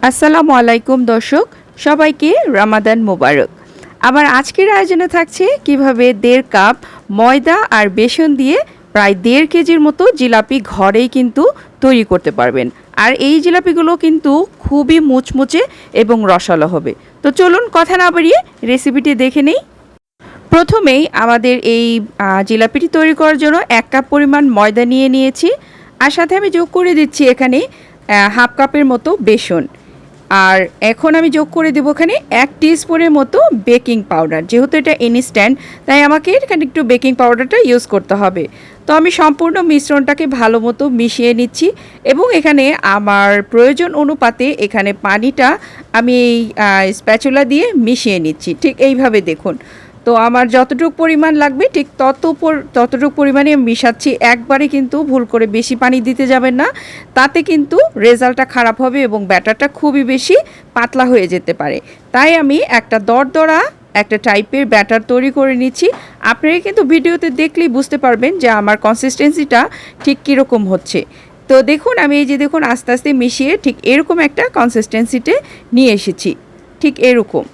আসসালামু আলাইকুম দর্শক, সবাইকে রমাদান মোবারক। আমার আজকের আয়োজনে থাকছে কিভাবে 1.5 কাপ ময়দা আর বেসন দিয়ে প্রায় 1.5 কেজির মতো জিলাপি ঘরেই কিন্তু তৈরি করতে পারবেন। আর এই জিলাপিগুলো কিন্তু খুবই মুচমুচে এবং রসালো হবে। তো চলুন কথা না বাড়িয়ে রেসিপিটি দেখে নেই। প্রথমেই আমাদের এই জিলাপিটি তৈরি করার জন্য 1 কাপ পরিমাণ ময়দা নিয়ে নিয়েছি, আর সাথে আমি যোগ করে দিচ্ছি এখানে হাফ কাপের মতো বেসন। আর এখন আমি যোগ করে দেবো এখানে 1 টিস্পুনের মতো বেকিং পাউডার। যেহেতু এটা ইনস্ট্যান্ট, তাই আমাকে এখানে একটু বেকিং পাউডারটা ইউজ করতে হবে। তো আমি সম্পূর্ণ মিশ্রণটাকে ভালো মতো মিশিয়ে নিচ্ছি এবং এখানে আমার প্রয়োজন অনুপাতে এখানে পানিটা আমি এই স্প্যাচুলা দিয়ে মিশিয়ে নিচ্ছি। ঠিক এইভাবে দেখুন। তো আমার যতটুকু পরিমাণ লাগবে ঠিক ততটুকু পরিমাণে মিশাচ্ছি। একবারে কিন্তু ভুল করে বেশি পানি দিতে যাবেন না, তাতে কিন্তু রেজাল্টটা খারাপ হবে এবং ব্যাটারটা খুবই বেশি পাতলা হয়ে যেতে পারে। তাই আমি একটা দরদরা একটা টাইপের ব্যাটার তৈরি করে নিচ্ছি। আপনারা কিন্তু ভিডিওতে দেখলেই বুঝতে পারবেন যে আমার কনসিস্টেন্সিটা ঠিক কীরকম হচ্ছে। তো দেখুন, আমি এই যে দেখুন আস্তে আস্তে মিশিয়ে ঠিক এরকম একটা কনসিস্টেন্সিতে নিয়ে এসেছি, ঠিক এরকম।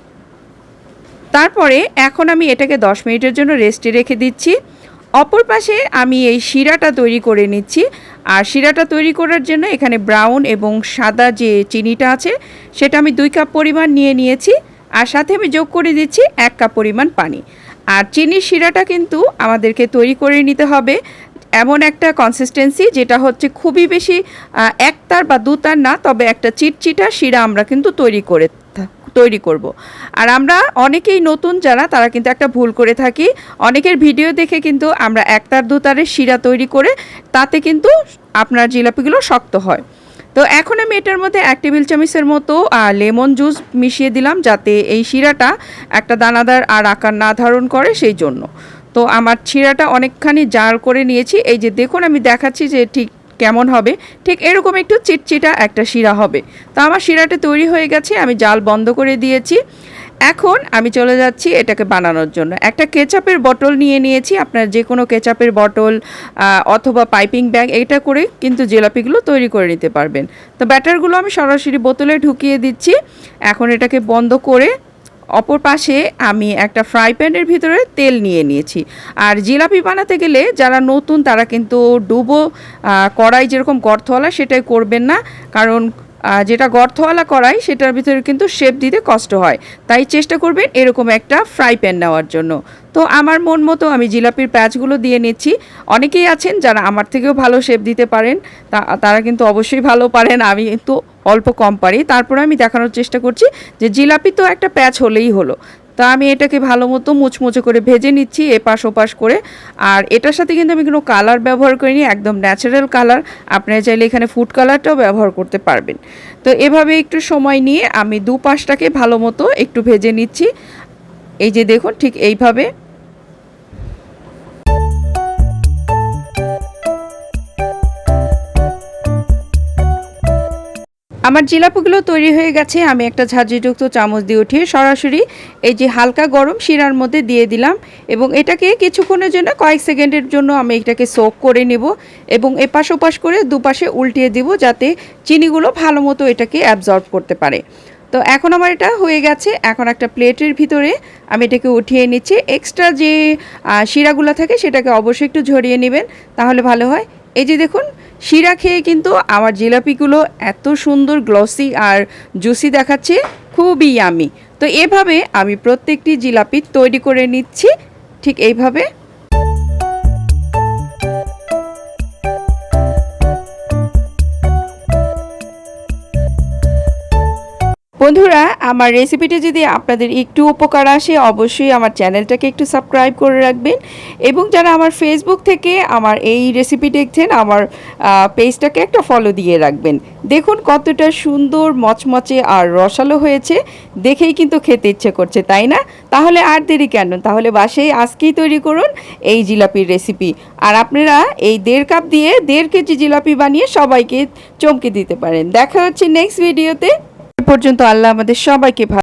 তারপরে এখন আমি এটাকে 10 মিনিটের জন্য রেস্টে রেখে দিচ্ছি। অপর পাশে আমি এই শিরাটা তৈরি করে নিচ্ছি। আর শিরাটা তৈরি করার জন্য এখানে ব্রাউন এবং সাদা যে চিনিটা আছে সেটা আমি 2 কাপ পরিমাণ নিয়ে নিয়েছি, আর সাথে আমি যোগ করে দিচ্ছি 1 কাপ পরিমাণ পানি। আর চিনির শিরাটা কিন্তু আমাদেরকে তৈরি করে নিতে হবে এমন একটা কনসিস্টেন্সি যেটা হচ্ছে খুবই বেশি একতার বা দুতার না, তবে একটা চিটচিটা শিরা আমরা কিন্তু তৈরি করব। আর আমরা অনেকেই নতুন যারা, তারা কিন্তু একটা ভুল করে থাকি। অনেকের ভিডিও দেখে কিন্তু আমরা একতার দুতারের শিরা তৈরি করে তাতে কিন্তু আপনার জিলাপিগুলো শক্ত হয়। তো এখন আমি এটার মধ্যে 1 টেবিল চামচের মতো লেমন জুস মিশিয়ে দিলাম, যাতে এই শিরাটা একটা দানাদার আর আকার না ধারণ করে, সেই জন্য। তো আমার শিরাটা অনেকখানি জাল করে নিয়েছি। এই যে দেখুন, আমি দেখাচ্ছি যে ঠিক কেমন হবে। ঠিক এরকম একটু চিটচিটা একটা শিরা হবে। তো আমার শিরাটা তৈরি হয়ে গেছে, আমি জাল বন্ধ করে দিয়েছি। এখন আমি চলে যাচ্ছি এটাকে বানানোর জন্য। একটা কেচাপের বটল নিয়ে নিয়েছি, আপনার যে কোনো কেচাপের বটল অথবা পাইপিং ব্যাগ, এটা করে কিন্তু জিলাপিগুলো তৈরি করে নিতে পারবেন। তো ব্যাটারগুলো আমি সরাসরি বোতলে ঢুকিয়ে দিচ্ছি। এখন এটাকে বন্ধ করে অপর পাশে আমি একটা ফ্রাই প্যানের ভিতরে তেল নিয়ে নিয়েছি। আর জিলাপি বানাতে গেলে যারা নতুন তারা কিন্তু ডুবো কড়াই যেরকম গর্তওয়ালা সেটাই করবেন না, কারণ যেটা গর্তওয়ালা কড়াই সেটার ভিতরে কিন্তু শেপ দিতে কষ্ট হয়। তাই চেষ্টা করবেন এরকম একটা ফ্রাই প্যান নেওয়ার জন্য। তো আমার মন মতো আমি জিলাপির প্যাচগুলো দিয়ে নিচ্ছি। অনেকেই আছেন যারা আমার থেকেও ভালো শেপ দিতে পারেন, তারা কিন্তু অবশ্যই ভালো পারেন, আমি কিন্তু অল্প কম পারি। তারপরে আমি দেখানোর চেষ্টা করছি যে জিলাপি তো একটা প্যাচ হলেই হলো। তা আমি এটাকে ভালো মতো মুচমুচে করে ভেজে নিচ্ছি এপাশ ওপাশ করে। আর এটার সাথে কিন্তু আমি কোনো কালার ব্যবহার করিনি, একদম ন্যাচারাল কালার। আপনারা চাইলে এখানে ফুড কালারটাও ব্যবহার করতে পারবেন। তো এভাবে একটু সময় নিয়ে আমি দুপাশটাকে ভালো মতো একটু ভেজে নিচ্ছি। এই যে দেখুন, ঠিক এইভাবে। আমার জিলাপিগুলো তৈরি হয়ে গেছে। আমি একটা ঝাঁঝরিযুক্ত চামচ দিয়ে উঠিয়ে সরাসরি এই যে হালকা গরম শিরার মধ্যে দিয়ে দিলাম এবং এটাকে কিছুক্ষণের জন্য কয়েক সেকেন্ডের জন্য আমি এটাকে সোক করে নেব এবং এপাশ ওপাশ করে দুপাশে উল্টিয়ে দিব, যাতে চিনিগুলো ভালো মতো এটাকে অ্যাবজর্ব করতে পারে। তো এখন আমার এটা হয়ে গেছে। এখন একটা প্লেটের ভিতরে আমি এটাকে উঠিয়ে নিচ্ছি। এক্সট্রা যে শিরাগুলো থাকে সেটাকে অবশ্যই একটু ঝরিয়ে নেবেন, তাহলে ভালো হয়। এই যে দেখুন, শিরা খেয়ে কিন্তু আমার জিলাপিগুলো এত সুন্দর গ্লসি আর জুসি দেখাচ্ছে, খুবই ইয়ামি। তো এভাবে আমি প্রত্যেকটি জিলাপি তৈরি করে নিচ্ছি, ঠিক এইভাবে। বন্ধুরা, আমার রেসিপিটি যদি আপনাদের একটু উপকার আসে, অবশ্যই আমার চ্যানেলটাকে একটু সাবস্ক্রাইব করে রাখবেন এবং যারা আমার ফেসবুক থেকে আমার এই রেসিপি দেখছেন, আমার পেজটাকে একটা ফলো দিয়ে রাখবেন। দেখুন কতটা সুন্দর মচমচে আর রসালো হয়েছে, দেখেই কিন্তু খেতে ইচ্ছে করছে, তাই না? তাহলে আর দেরি কেন, তাহলে বাসায় আজকেই তৈরি করুন এই জিলাপির রেসিপি। আর আপনারা এই 1.5 কাপ দিয়ে 1.5 কেজি জিলাপি বানিয়ে সবাইকে চমকে দিতে পারেন। দেখা হচ্ছে নেক্সট ভিডিওতে। পর্যন্ত আল্লাহ আমাদের সবাইকে ভালো